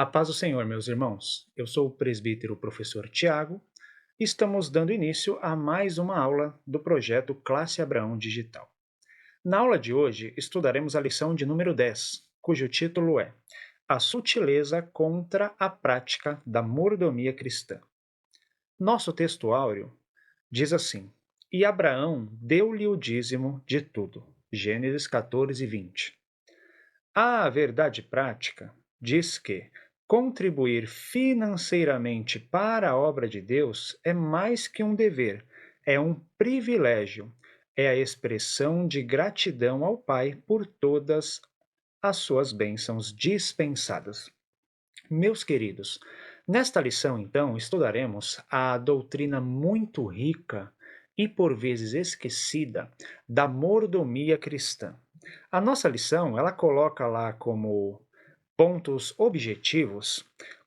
A paz do Senhor, meus irmãos. Eu sou o presbítero professor Tiago e estamos dando início a mais uma aula do projeto Classe Abraão Digital. Na aula de hoje, estudaremos a lição de número 10, cujo título é A Sutileza contra a Prática da Mordomia Cristã. Nosso texto áureo diz assim: E Abraão deu-lhe o dízimo de tudo. Gênesis 14, 20. A verdade prática diz que contribuir financeiramente para a obra de Deus é mais que um dever, é um privilégio, é a expressão de gratidão ao Pai por todas as suas bênçãos dispensadas. Meus queridos, nesta lição, então, estudaremos a doutrina muito rica e por vezes esquecida da mordomia cristã. A nossa lição, ela coloca lá como pontos objetivos: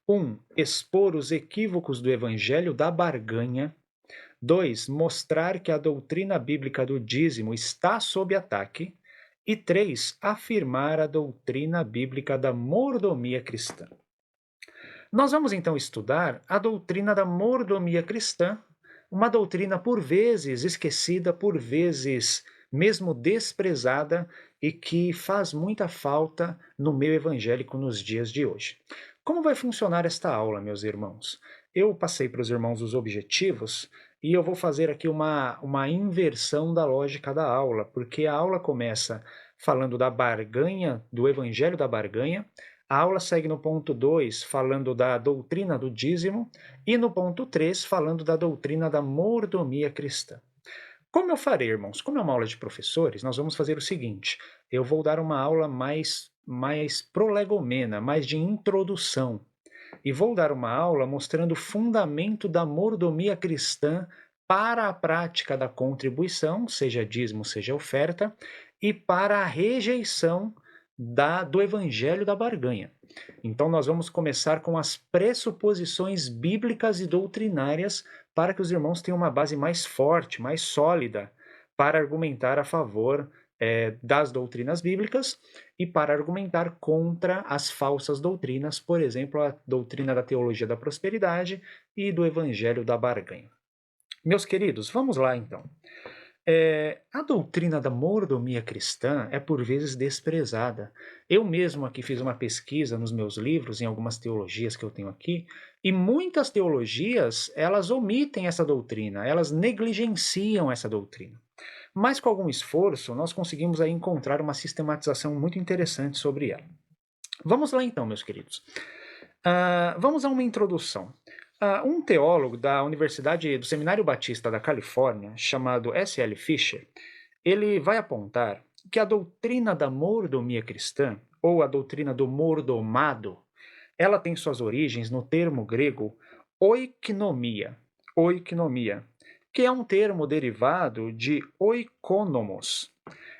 1. Expor os equívocos do evangelho da barganha. 2. Mostrar que a doutrina bíblica do dízimo está sob ataque. E 3. Afirmar a doutrina bíblica da mordomia cristã. Nós vamos então estudar a doutrina da mordomia cristã, uma doutrina por vezes esquecida, por vezes mesmo desprezada e que faz muita falta no meio evangélico nos dias de hoje. Como vai funcionar esta aula, meus irmãos? Eu passei para os irmãos os objetivos e eu vou fazer aqui uma inversão da lógica da aula, porque a aula começa falando da barganha, do evangelho da barganha. A aula segue no ponto 2, falando da doutrina do dízimo, e no ponto 3, falando da doutrina da mordomia cristã. Como eu farei, irmãos? Como é uma aula de professores, nós vamos fazer o seguinte: eu vou dar uma aula mais prolegomena, mais de introdução, e vou dar uma aula mostrando o fundamento da mordomia cristã para a prática da contribuição, seja dízimo, seja oferta, e para a rejeição do evangelho da barganha. Então, nós vamos começar com as pressuposições bíblicas e doutrinárias para que os irmãos tenham uma base mais forte, mais sólida, para argumentar a favor das doutrinas bíblicas e para argumentar contra as falsas doutrinas, por exemplo, a doutrina da teologia da prosperidade e do evangelho da barganha. Meus queridos, vamos lá então. A doutrina da mordomia cristã é por vezes desprezada. Eu mesmo aqui fiz uma pesquisa nos meus livros, em algumas teologias que eu tenho aqui, e muitas teologias, elas omitem essa doutrina, elas negligenciam essa doutrina. Mas com algum esforço, nós conseguimos aí encontrar uma sistematização muito interessante sobre ela. Vamos lá então, meus queridos. Vamos a uma introdução. Um teólogo da Universidade do Seminário Batista da Califórnia, chamado S.L. Fisher, ele vai apontar que a doutrina da mordomia cristã, ou a doutrina do mordomado, ela tem suas origens no termo grego oikonomia, que é um termo derivado de oikonomos.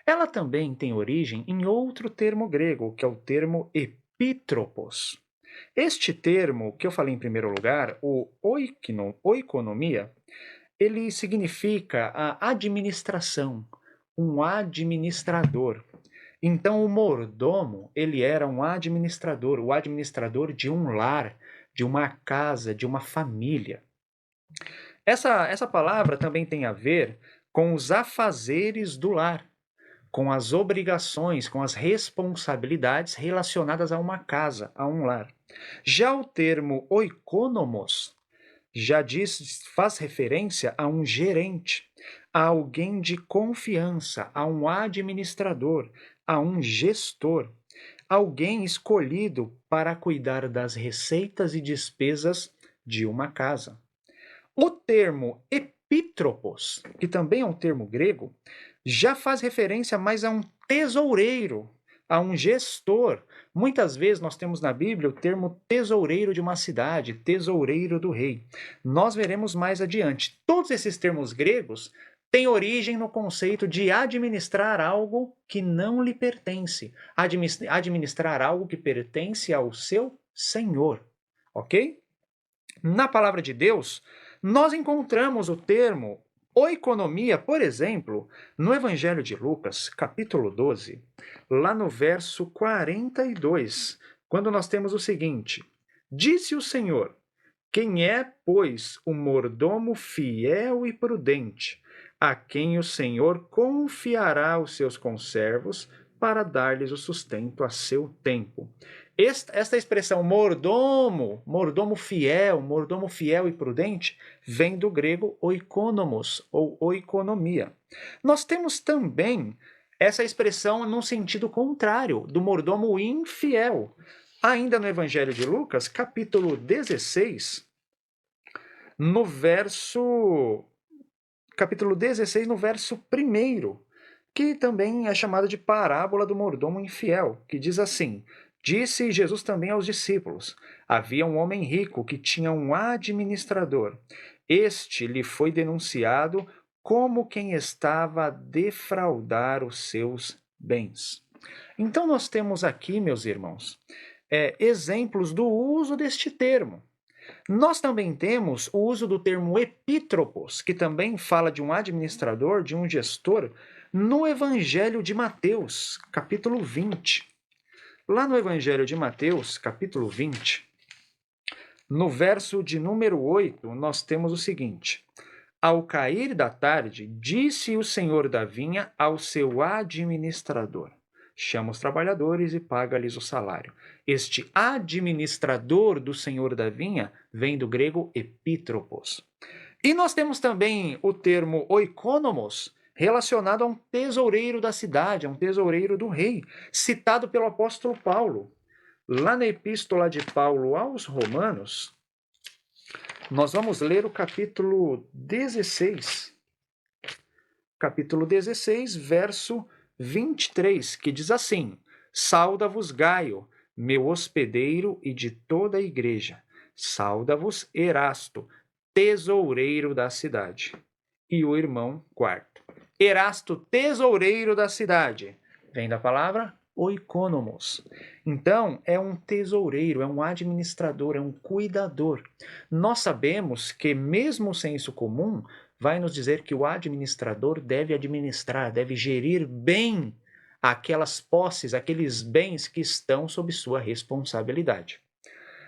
Ela também tem origem em outro termo grego, que é o termo epítropos. Este termo, que eu falei em primeiro lugar, o oikonomia, ele significa a administração, um administrador. Então, o mordomo, ele era um administrador, o administrador de um lar, de uma casa, de uma família. Essa palavra também tem a ver com os afazeres do lar, com as obrigações, com as responsabilidades relacionadas a uma casa, a um lar. Já o termo oikonomos faz referência a um gerente, a alguém de confiança, a um administrador, a um gestor, alguém escolhido para cuidar das receitas e despesas de uma casa. O termo epítropos, que também é um termo grego, já faz referência mais a um tesoureiro, a um gestor. Muitas vezes nós temos na Bíblia o termo tesoureiro de uma cidade, tesoureiro do rei. Nós veremos mais adiante. Todos esses termos gregos têm origem no conceito de administrar algo que não lhe pertence, administrar algo que pertence ao seu senhor, ok? Na palavra de Deus, nós encontramos o termo oikonomia, por exemplo, no Evangelho de Lucas, capítulo 12, lá no verso 42, quando nós temos o seguinte: Disse o Senhor: quem é, pois, o mordomo fiel e prudente, a quem o Senhor confiará os seus conservos para dar-lhes o sustento a seu tempo? Esta expressão mordomo, mordomo fiel e prudente, vem do grego oikonomos, ou oikonomia. Nós temos também essa expressão num sentido contrário, do mordomo infiel. Ainda no Evangelho de Lucas, capítulo 16, no verso capítulo 16, no verso 1, que também é chamado de parábola do mordomo infiel, que diz assim: Disse Jesus também aos discípulos: havia um homem rico que tinha um administrador. Este lhe foi denunciado como quem estava a defraudar os seus bens. Então, nós temos aqui, meus irmãos, exemplos do uso deste termo. Nós também temos o uso do termo epítropos, que também fala de um administrador, de um gestor, no Evangelho de Mateus, capítulo 20. Lá no Evangelho de Mateus, capítulo 20, no verso de número 8, nós temos o seguinte: Ao cair da tarde, disse o senhor da vinha ao seu administrador: chama os trabalhadores e paga-lhes o salário. Este administrador do senhor da vinha vem do grego epítropos. E nós temos também o termo oikonomos, relacionado a um tesoureiro da cidade, a um tesoureiro do rei, citado pelo apóstolo Paulo. Lá na epístola de Paulo aos Romanos, nós vamos ler o capítulo 16. Capítulo 16, verso 23, que diz assim: Sauda-vos Gaio, meu hospedeiro e de toda a igreja. Sauda-vos Erasto, tesoureiro da cidade. E o irmão quarto. Erasto, tesoureiro da cidade. Vem da palavra oikonomos. Então, é um tesoureiro, é um administrador, é um cuidador. Nós sabemos que, mesmo o senso comum vai nos dizer que o administrador deve administrar, deve gerir bem aquelas posses, aqueles bens que estão sob sua responsabilidade.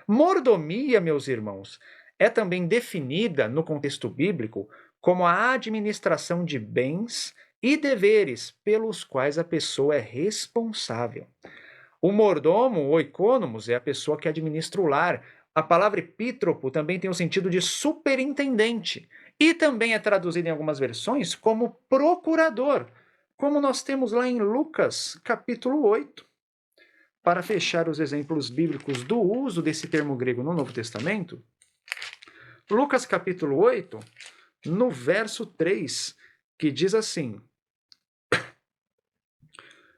Mordomia, meus irmãos, é também definida no contexto bíblico como a administração de bens e deveres pelos quais a pessoa é responsável. O mordomo, ou oikonomos, é a pessoa que administra o lar. A palavra epítropo também tem o sentido de superintendente e também é traduzida em algumas versões como procurador, como nós temos lá em Lucas, capítulo 8. Para fechar os exemplos bíblicos do uso desse termo grego no Novo Testamento, Lucas capítulo 8, no verso 3, que diz assim: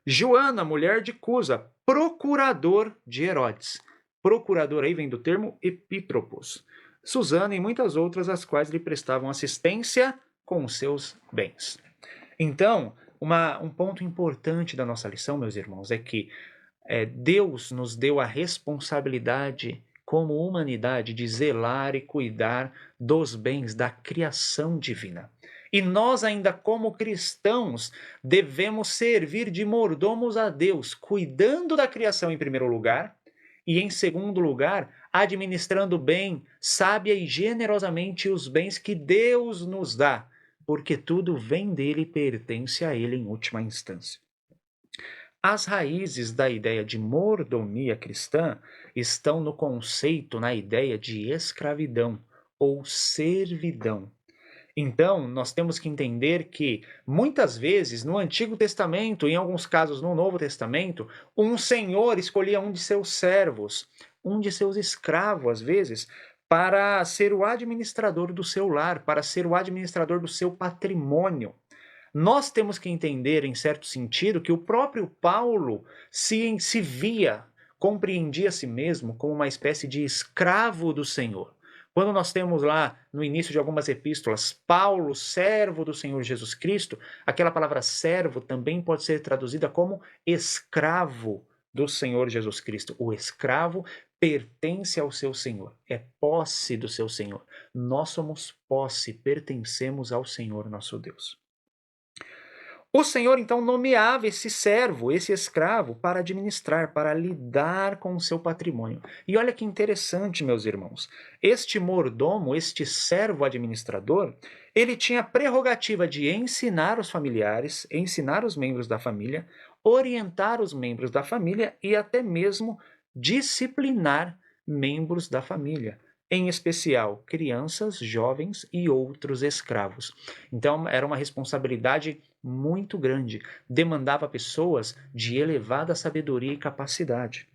Joana, mulher de Cusa, procurador de Herodes. Procurador aí vem do termo epítropos. Susana e muitas outras, as quais lhe prestavam assistência com os seus bens. Então, um ponto importante da nossa lição, meus irmãos, é que Deus nos deu a responsabilidade como humanidade de zelar e cuidar dos bens da criação divina. E nós, ainda como cristãos, devemos servir de mordomos a Deus, cuidando da criação em primeiro lugar, e em segundo lugar, administrando bem, sábia e generosamente os bens que Deus nos dá, porque tudo vem dele e pertence a ele em última instância. As raízes da ideia de mordomia cristã estão no conceito, na ideia de escravidão ou servidão. Então, nós temos que entender que, muitas vezes, no Antigo Testamento, em alguns casos no Novo Testamento, um senhor escolhia um de seus servos, um de seus escravos, às vezes, para ser o administrador do seu lar, para ser o administrador do seu patrimônio. Nós temos que entender, em certo sentido, que o próprio Paulo se via, compreendia a si mesmo como uma espécie de escravo do Senhor. Quando nós temos lá, no início de algumas epístolas, Paulo, servo do Senhor Jesus Cristo, aquela palavra servo também pode ser traduzida como escravo do Senhor Jesus Cristo. O escravo pertence ao seu Senhor, é posse do seu Senhor. Nós somos posse, pertencemos ao Senhor nosso Deus. O Senhor então nomeava esse servo, esse escravo, para administrar, para lidar com o seu patrimônio. E olha que interessante, meus irmãos. Este mordomo, este servo administrador, ele tinha a prerrogativa de ensinar os familiares, ensinar os membros da família, orientar os membros da família e até mesmo disciplinar membros da família, em especial crianças, jovens e outros escravos. Então, era uma responsabilidade muito grande, demandava pessoas de elevada sabedoria e capacidade.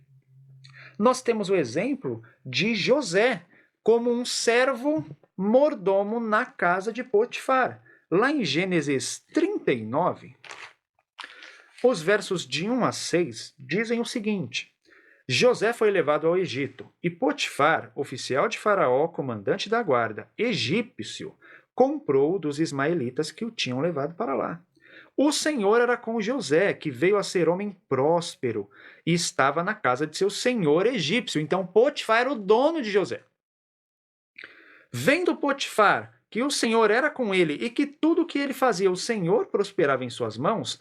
Nós temos o exemplo de José como um servo mordomo na casa de Potifar. Lá em Gênesis 39, os versos de 1 a 6 dizem o seguinte: José foi levado ao Egito, e Potifar, oficial de Faraó, comandante da guarda, egípcio, comprou dos ismaelitas que o tinham levado para lá. O Senhor era com José, que veio a ser homem próspero, e estava na casa de seu senhor egípcio. Então Potifar era o dono de José. Vendo Potifar que o Senhor era com ele e que tudo o que ele fazia o Senhor prosperava em suas mãos,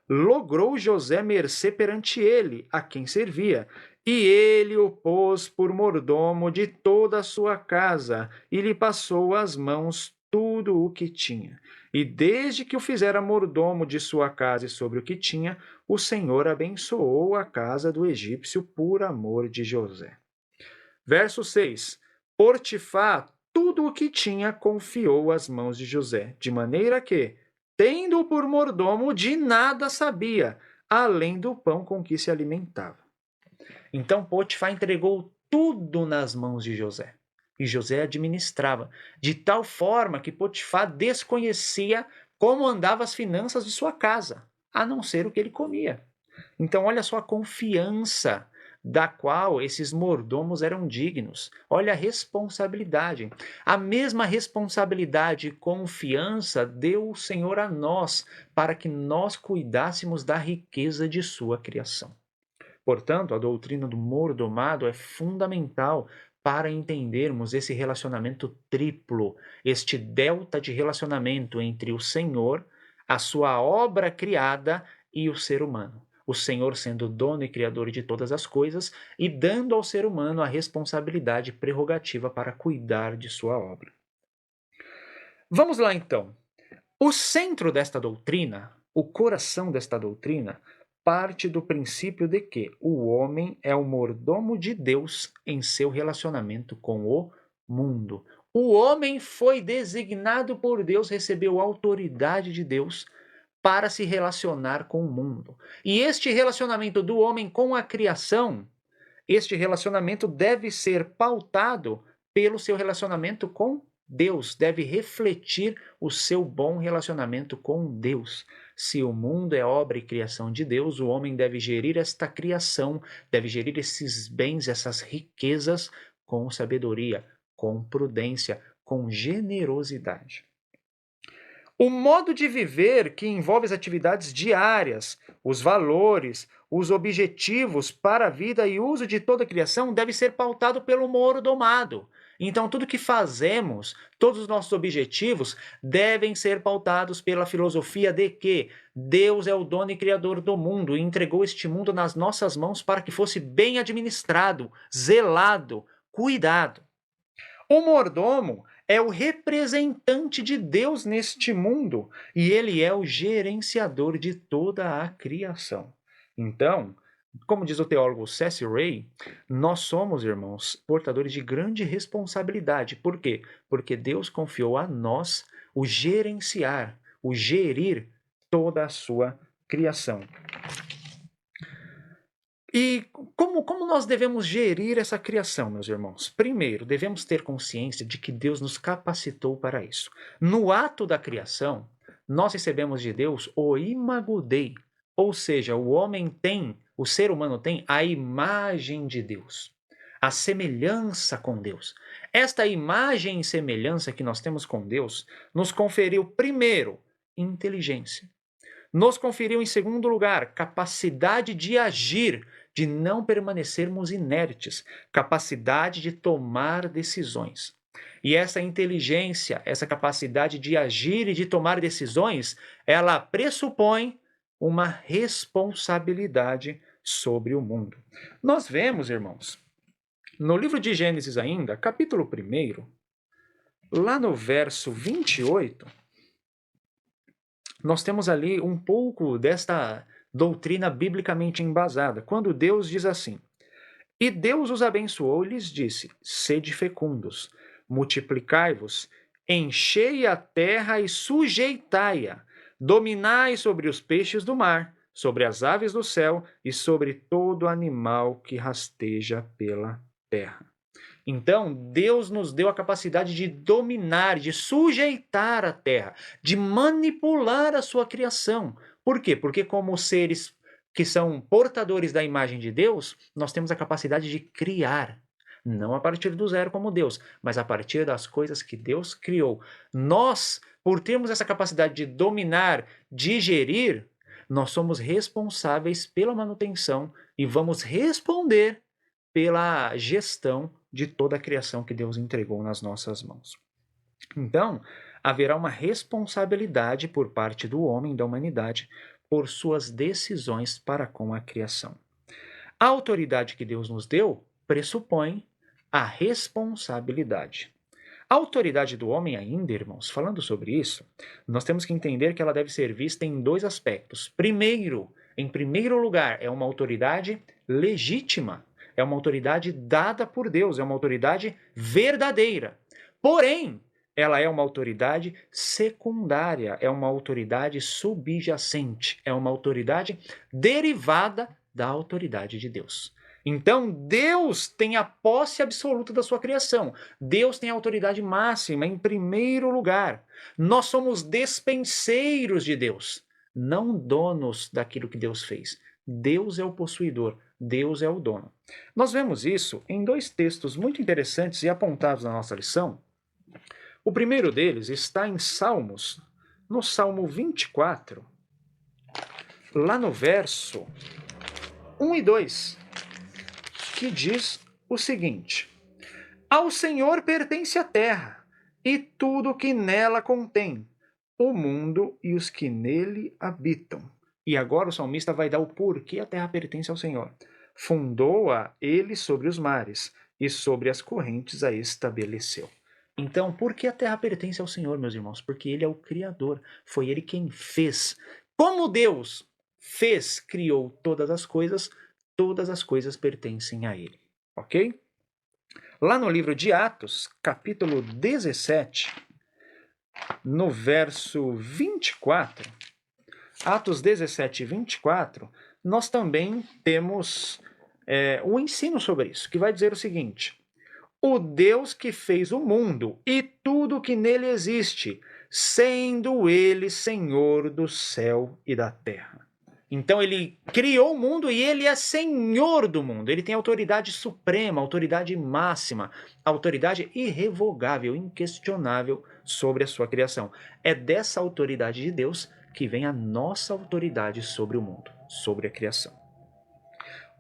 logrou José mercê perante ele, a quem servia, e ele o pôs por mordomo de toda a sua casa, e lhe passou às mãos tudo o que tinha. E desde que o fizera mordomo de sua casa e sobre o que tinha, o Senhor abençoou a casa do egípcio por amor de José. Verso 6. Potifar tudo o que tinha confiou às mãos de José, de maneira que, tendo-o por mordomo, de nada sabia, além do pão com que se alimentava. Então Potifar entregou tudo nas mãos de José. E José administrava, de tal forma que Potifar desconhecia como andavam as finanças de sua casa, a não ser o que ele comia. Então, olha só a confiança da qual esses mordomos eram dignos. Olha a responsabilidade. A mesma responsabilidade e confiança deu o Senhor a nós, para que nós cuidássemos da riqueza de sua criação. Portanto, a doutrina do mordomado é fundamental para entendermos esse relacionamento triplo, este delta de relacionamento entre o Senhor, a sua obra criada e o ser humano. O Senhor sendo dono e criador de todas as coisas e dando ao ser humano a responsabilidade prerrogativa para cuidar de sua obra. Vamos lá então. O centro desta doutrina, o coração desta doutrina, parte do princípio de que o homem é o mordomo de Deus em seu relacionamento com o mundo. O homem foi designado por Deus, recebeu autoridade de Deus para se relacionar com o mundo. E este relacionamento do homem com a criação, este relacionamento deve ser pautado pelo seu relacionamento com Deus, deve refletir o seu bom relacionamento com Deus. Se o mundo é obra e criação de Deus, o homem deve gerir esta criação, deve gerir esses bens, essas riquezas com sabedoria, com prudência, com generosidade. O modo de viver que envolve as atividades diárias, os valores, os objetivos para a vida e uso de toda a criação deve ser pautado pelo mordomado. Então, tudo que fazemos, todos os nossos objetivos devem ser pautados pela filosofia de que Deus é o dono e criador do mundo e entregou este mundo nas nossas mãos para que fosse bem administrado, zelado, cuidado. O mordomo é o representante de Deus neste mundo e ele é o gerenciador de toda a criação. Então, como diz o teólogo C.S. Ray, nós somos, irmãos, portadores de grande responsabilidade. Por quê? Porque Deus confiou a nós o gerenciar, o gerir toda a sua criação. E como nós devemos gerir essa criação, meus irmãos? Primeiro, devemos ter consciência de que Deus nos capacitou para isso. No ato da criação, nós recebemos de Deus o imago Dei, ou seja, o ser humano tem a imagem de Deus, a semelhança com Deus. Esta imagem e semelhança que nós temos com Deus nos conferiu, primeiro, inteligência. Nos conferiu, em segundo lugar, capacidade de agir, de não permanecermos inertes, capacidade de tomar decisões. E essa inteligência, essa capacidade de agir e de tomar decisões, ela pressupõe uma responsabilidade sobre o mundo. Nós vemos, irmãos, no livro de Gênesis ainda, capítulo 1, lá no verso 28, nós temos ali um pouco desta doutrina biblicamente embasada, quando Deus diz assim: E Deus os abençoou e lhes disse: Sede fecundos, multiplicai-vos, enchei a terra e sujeitai-a, dominai sobre os peixes do mar, sobre as aves do céu e sobre todo animal que rasteja pela terra. Então, Deus nos deu a capacidade de dominar, de sujeitar a terra, de manipular a sua criação. Por quê? Porque, como seres que são portadores da imagem de Deus, nós temos a capacidade de criar. Não a partir do zero como Deus, mas a partir das coisas que Deus criou. Nós, por termos essa capacidade de dominar, de gerir, nós somos responsáveis pela manutenção e vamos responder pela gestão de toda a criação que Deus entregou nas nossas mãos. Então, haverá uma responsabilidade por parte do homem, da humanidade, por suas decisões para com a criação. A autoridade que Deus nos deu pressupõe a responsabilidade. A autoridade do homem ainda, irmãos, falando sobre isso, nós temos que entender que ela deve ser vista em dois aspectos. Primeiro, em primeiro lugar, é uma autoridade legítima, é uma autoridade dada por Deus, é uma autoridade verdadeira. Porém, ela é uma autoridade secundária, é uma autoridade subjacente, é uma autoridade derivada da autoridade de Deus. Então, Deus tem a posse absoluta da sua criação. Deus tem a autoridade máxima em primeiro lugar. Nós somos despenseiros de Deus, não donos daquilo que Deus fez. Deus é o possuidor, Deus é o dono. Nós vemos isso em dois textos muito interessantes e apontados na nossa lição. O primeiro deles está em Salmos, no Salmo 24, lá no verso 1 e 2, que diz o seguinte: Ao Senhor pertence a terra e tudo o que nela contém, o mundo e os que nele habitam. E agora o salmista vai dar o porquê a terra pertence ao Senhor. Fundou-a ele sobre os mares e sobre as correntes a estabeleceu. Então, por que a terra pertence ao Senhor, meus irmãos? Porque ele é o Criador, foi ele quem fez. Como Deus fez, criou todas as coisas pertencem a ele. Ok? Lá no livro de Atos, capítulo 17, no verso 24, Atos 17, 24, nós também temos um ensino sobre isso, que vai dizer o seguinte: O Deus que fez o mundo e tudo que nele existe, sendo ele Senhor do céu e da terra. Então ele criou o mundo e ele é Senhor do mundo. Ele tem autoridade suprema, autoridade máxima, autoridade irrevogável, inquestionável sobre a sua criação. É dessa autoridade de Deus que vem a nossa autoridade sobre o mundo, sobre a criação.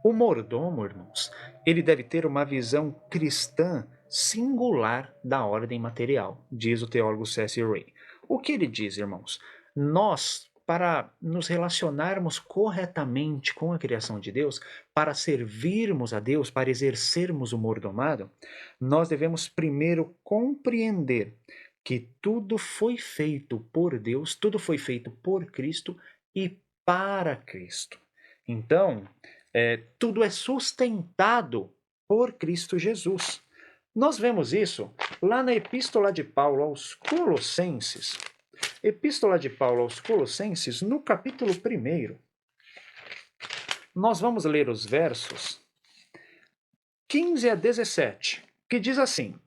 O mordomo, irmãos, ele deve ter uma visão cristã singular da ordem material, diz o teólogo C.S. Ray. O que ele diz, irmãos? Nós, para nos relacionarmos corretamente com a criação de Deus, para servirmos a Deus, para exercermos o mordomado, nós devemos primeiro compreender que tudo foi feito por Deus, tudo foi feito por Cristo e para Cristo. Então, tudo é sustentado por Cristo Jesus. Nós vemos isso lá na Epístola de Paulo aos Colossenses. Epístola de Paulo aos Colossenses, no capítulo 1. Nós vamos ler os versos 15 a 17, que diz assim: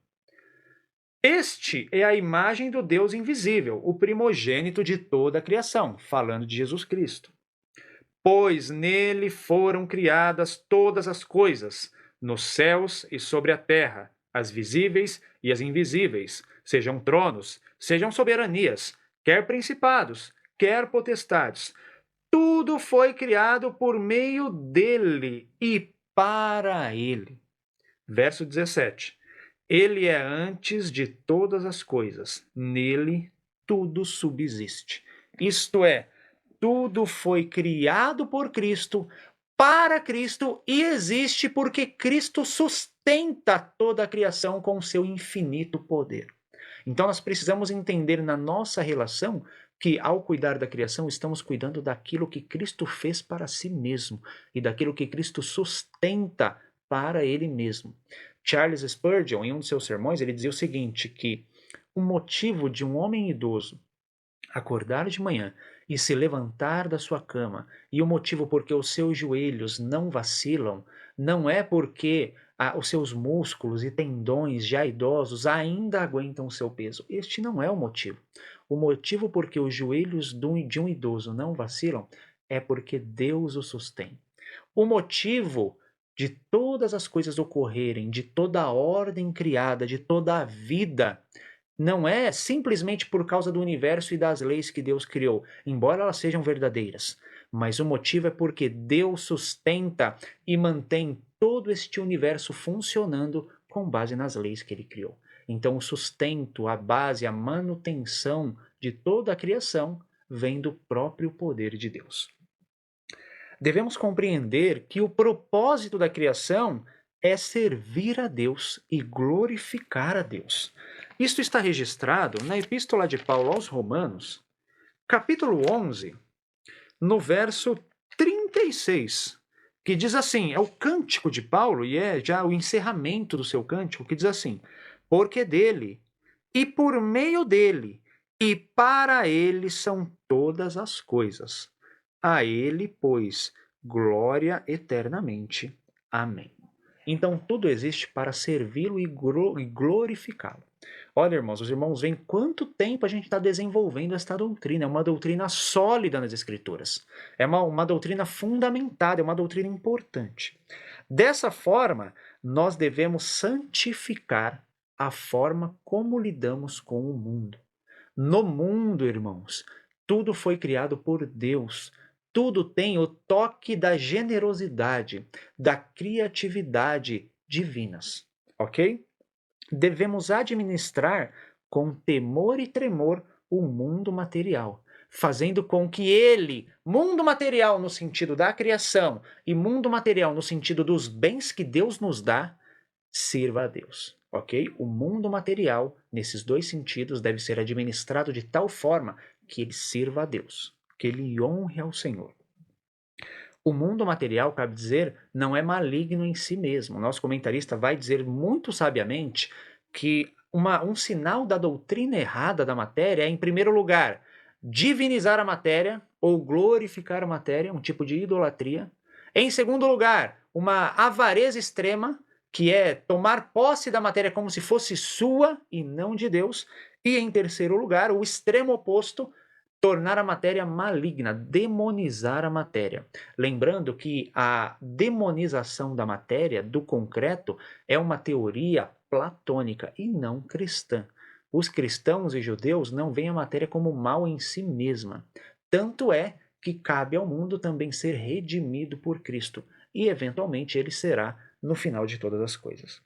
Este é a imagem do Deus invisível, o primogênito de toda a criação, falando de Jesus Cristo. Pois nele foram criadas todas as coisas, nos céus e sobre a terra, as visíveis e as invisíveis, sejam tronos, sejam soberanias, quer principados, quer potestades. Tudo foi criado por meio dele e para ele. Verso 17. Ele é antes de todas as coisas. Nele tudo subsiste. Isto é, tudo foi criado por Cristo, para Cristo e existe porque Cristo sustenta toda a criação com seu infinito poder. Então nós precisamos entender na nossa relação que ao cuidar da criação estamos cuidando daquilo que Cristo fez para si mesmo e daquilo que Cristo sustenta para ele mesmo. Charles Spurgeon, em um de seus sermões, ele dizia o seguinte, que o motivo de um homem idoso acordar de manhã e se levantar da sua cama, e o motivo porque os seus joelhos não vacilam, não é porque os seus músculos e tendões já idosos ainda aguentam o seu peso. Este não é o motivo. O motivo porque os joelhos de um idoso não vacilam é porque Deus o sustém. O motivo de todas as coisas ocorrerem, de toda a ordem criada, de toda a vida, não é simplesmente por causa do universo e das leis que Deus criou, embora elas sejam verdadeiras, mas o motivo é porque Deus sustenta e mantém todo este universo funcionando com base nas leis que ele criou. Então, o sustento, a base, a manutenção de toda a criação vem do próprio poder de Deus. Devemos compreender que o propósito da criação é servir a Deus e glorificar a Deus. Isto está registrado na Epístola de Paulo aos Romanos, capítulo 11, no verso 36, que diz assim, é o cântico de Paulo e é já o encerramento do seu cântico, que diz assim, porque dele, e por meio dele, e para ele são todas as coisas. A ele, pois, glória eternamente. Amém. Então, tudo existe para servi-lo e glorificá-lo. Olha, irmãos, os irmãos veem quanto tempo a gente está desenvolvendo esta doutrina. É uma doutrina sólida nas Escrituras. É uma doutrina fundamentada, é uma doutrina importante. Dessa forma, nós devemos santificar a forma como lidamos com o mundo. No mundo, irmãos, tudo foi criado por Deus. Tudo tem o toque da generosidade, da criatividade divinas, ok? Devemos administrar com temor e tremor o mundo material, fazendo com que ele, mundo material no sentido da criação e mundo material no sentido dos bens que Deus nos dá, sirva a Deus, ok? O mundo material, nesses dois sentidos, deve ser administrado de tal forma que ele sirva a Deus, que ele honre ao Senhor. O mundo material, cabe dizer, não é maligno em si mesmo. O nosso comentarista vai dizer muito sabiamente que um sinal da doutrina errada da matéria é, em primeiro lugar, divinizar a matéria ou glorificar a matéria, um tipo de idolatria. Em segundo lugar, uma avareza extrema, que é tomar posse da matéria como se fosse sua e não de Deus. E em terceiro lugar, o extremo oposto, tornar a matéria maligna, demonizar a matéria. Lembrando que a demonização da matéria, do concreto, é uma teoria platônica e não cristã. Os cristãos e judeus não veem a matéria como mal em si mesma. Tanto é que cabe ao mundo também ser redimido por Cristo, e eventualmente ele será no final de todas as coisas.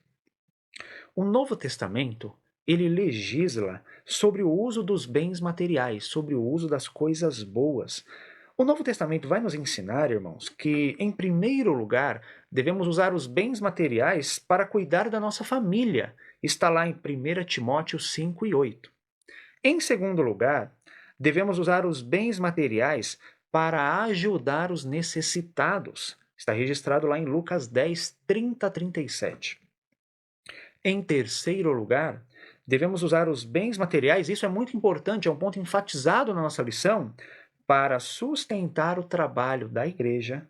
O Novo Testamento, ele legisla sobre o uso dos bens materiais, sobre o uso das coisas boas. O Novo Testamento vai nos ensinar, irmãos, que, em primeiro lugar, devemos usar os bens materiais para cuidar da nossa família. Está lá em 1 Timóteo 5 e 8. Em segundo lugar, devemos usar os bens materiais para ajudar os necessitados. Está registrado lá em Lucas 10, 30 a 37. Em terceiro lugar, devemos usar os bens materiais, isso é muito importante, é um ponto enfatizado na nossa lição, para sustentar o trabalho da igreja,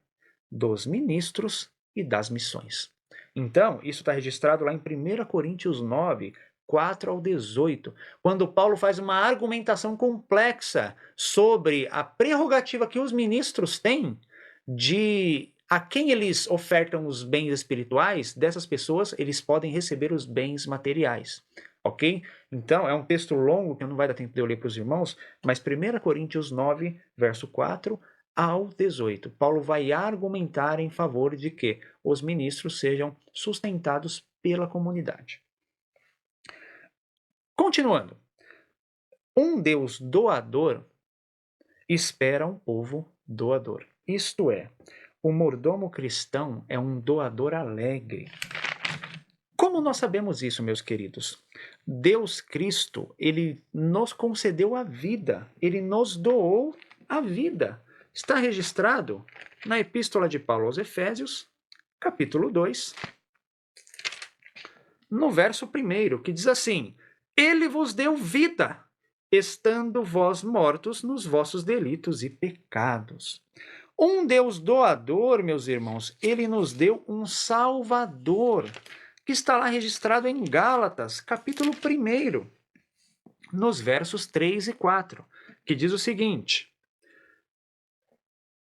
dos ministros e das missões. Então, isso está registrado lá em 1 Coríntios 9, 4 ao 18, quando Paulo faz uma argumentação complexa sobre a prerrogativa que os ministros têm de a quem eles ofertam os bens espirituais, dessas pessoas eles podem receber os bens materiais, ok? Então, é um texto longo que não vai dar tempo de eu ler para os irmãos, mas 1 Coríntios 9, verso 4 ao 18. Paulo vai argumentar em favor de que os ministros sejam sustentados pela comunidade. Continuando, um Deus doador espera um povo doador. Isto é, o mordomo cristão é um doador alegre. Como nós sabemos isso, meus queridos? Deus Cristo, ele nos concedeu a vida, ele nos doou a vida. Está registrado na Epístola de Paulo aos Efésios, capítulo 2, no verso 1, que diz assim: Ele vos deu vida, estando vós mortos nos vossos delitos e pecados. Um Deus doador, meus irmãos, ele nos deu um Salvador, que está lá registrado em Gálatas, capítulo 1, nos versos 3 e 4, que diz o seguinte,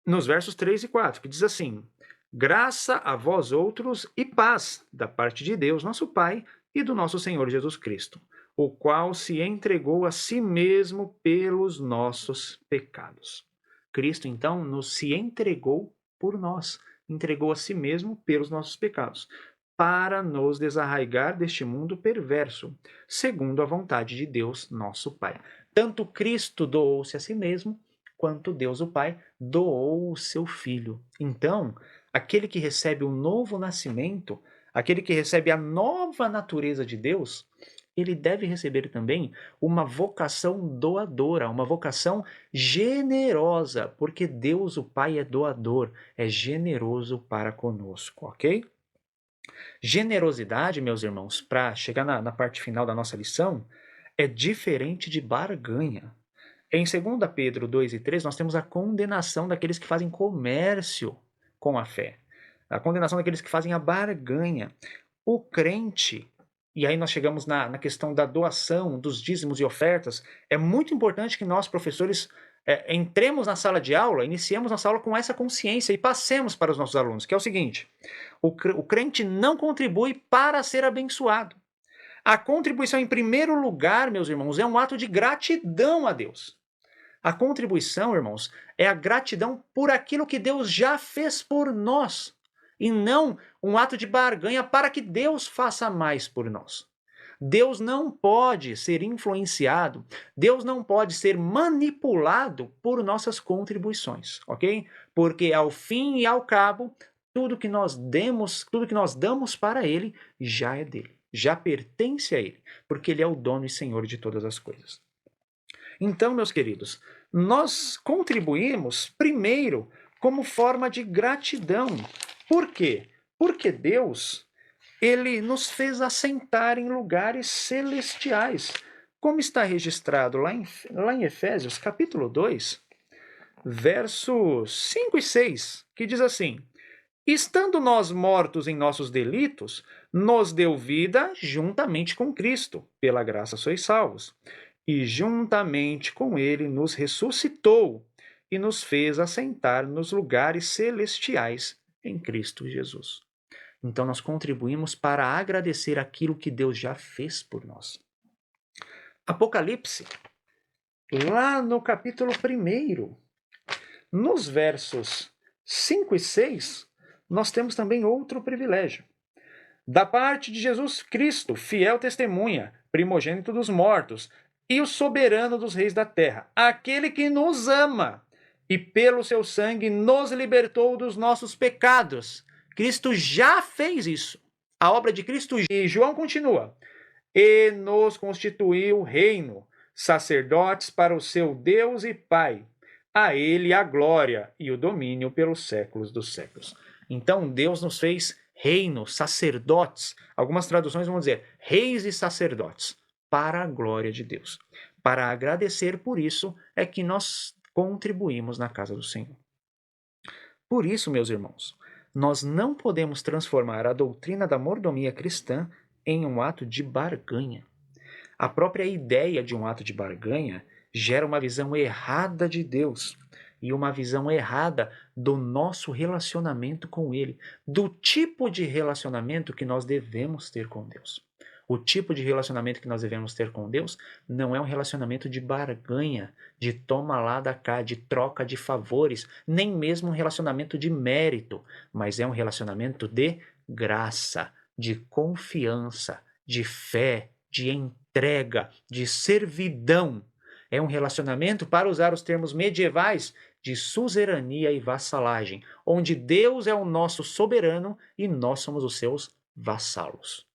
nos versos 3 e 4, que diz assim: Graça a vós outros e paz da parte de Deus, nosso Pai, e do nosso Senhor Jesus Cristo, o qual se entregou a si mesmo pelos nossos pecados. Cristo, então, nos se entregou por nós, entregou a si mesmo pelos nossos pecados, para nos desarraigar deste mundo perverso, segundo a vontade de Deus, nosso Pai. Tanto Cristo doou-se a si mesmo, quanto Deus, o Pai, doou o seu Filho. Então, aquele que recebe o novo nascimento, aquele que recebe a nova natureza de Deus, ele deve receber também uma vocação doadora, uma vocação generosa, porque Deus, o Pai, é doador, é generoso para conosco, ok? Generosidade, meus irmãos, para chegar na parte final da nossa lição, é diferente de barganha. Em 2 Pedro 2 e 3, nós temos a condenação daqueles que fazem comércio com a fé. A condenação daqueles que fazem a barganha. O crente, e aí nós chegamos na questão da doação, dos dízimos e ofertas, é muito importante que nós, professores, entremos na sala de aula, iniciemos nossa aula com essa consciência e passemos para os nossos alunos, que é o seguinte: o crente não contribui para ser abençoado. A contribuição, em primeiro lugar, meus irmãos, é um ato de gratidão a Deus. A contribuição, irmãos, é a gratidão por aquilo que Deus já fez por nós, e não um ato de barganha para que Deus faça mais por nós. Deus não pode ser influenciado, Deus não pode ser manipulado por nossas contribuições, ok? Porque ao fim e ao cabo, tudo que nós damos para Ele já é dele, já pertence a Ele, porque Ele é o dono e Senhor de todas as coisas. Então, meus queridos, nós contribuímos primeiro como forma de gratidão. Por quê? Porque Deus, ele nos fez assentar em lugares celestiais, como está registrado lá em Efésios, capítulo 2, versos 5 e 6, que diz assim: Estando nós mortos em nossos delitos, nos deu vida juntamente com Cristo, pela graça sois salvos. E juntamente com ele nos ressuscitou e nos fez assentar nos lugares celestiais em Cristo Jesus. Então nós contribuímos para agradecer aquilo que Deus já fez por nós. Apocalipse, lá no capítulo 1, nos versos 5 e 6, nós temos também outro privilégio. Da parte de Jesus Cristo, fiel testemunha, primogênito dos mortos, e o soberano dos reis da terra, aquele que nos ama e pelo seu sangue nos libertou dos nossos pecados. Cristo já fez isso. A obra de Cristo. E João continua: e nos constituiu reino, sacerdotes para o seu Deus e Pai. A ele a glória e o domínio pelos séculos dos séculos. Então Deus nos fez reino, sacerdotes. Algumas traduções vão dizer reis e sacerdotes, para a glória de Deus. Para agradecer por isso é que nós contribuímos na casa do Senhor. Por isso, meus irmãos, nós não podemos transformar a doutrina da mordomia cristã em um ato de barganha. A própria ideia de um ato de barganha gera uma visão errada de Deus e uma visão errada do nosso relacionamento com Ele, do tipo de relacionamento que nós devemos ter com Deus. O tipo de relacionamento que nós devemos ter com Deus não é um relacionamento de barganha, de toma lá da cá, de troca de favores, nem mesmo um relacionamento de mérito, mas é um relacionamento de graça, de confiança, de fé, de entrega entrega, de servidão. É um relacionamento, para usar os termos medievais, de suzerania e vassalagem, onde Deus é o nosso soberano e nós somos os seus vassalos.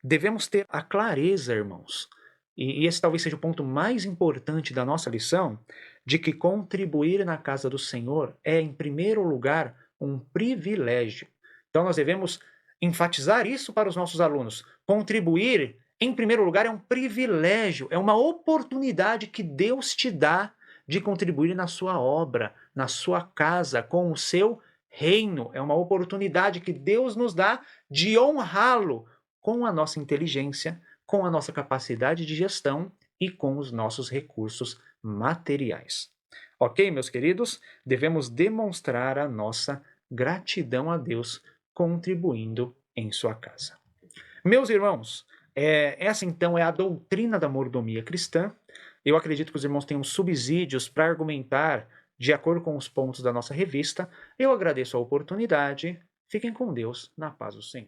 Devemos ter a clareza, irmãos, e esse talvez seja o ponto mais importante da nossa lição, de que contribuir na casa do Senhor é, em primeiro lugar, um privilégio. Então nós devemos enfatizar isso para os nossos alunos. Contribuir, em primeiro lugar, é um privilégio, é uma oportunidade que Deus te dá de contribuir na sua obra, na sua casa, com o seu reino. É uma oportunidade que Deus nos dá de honrá-lo com a nossa inteligência, com a nossa capacidade de gestão e com os nossos recursos materiais. Ok, meus queridos? Devemos demonstrar a nossa gratidão a Deus contribuindo em sua casa. Meus irmãos, essa então é a doutrina da mordomia cristã. Eu acredito que os irmãos tenham subsídios para argumentar de acordo com os pontos da nossa revista. Eu agradeço a oportunidade. Fiquem com Deus, na paz do Senhor.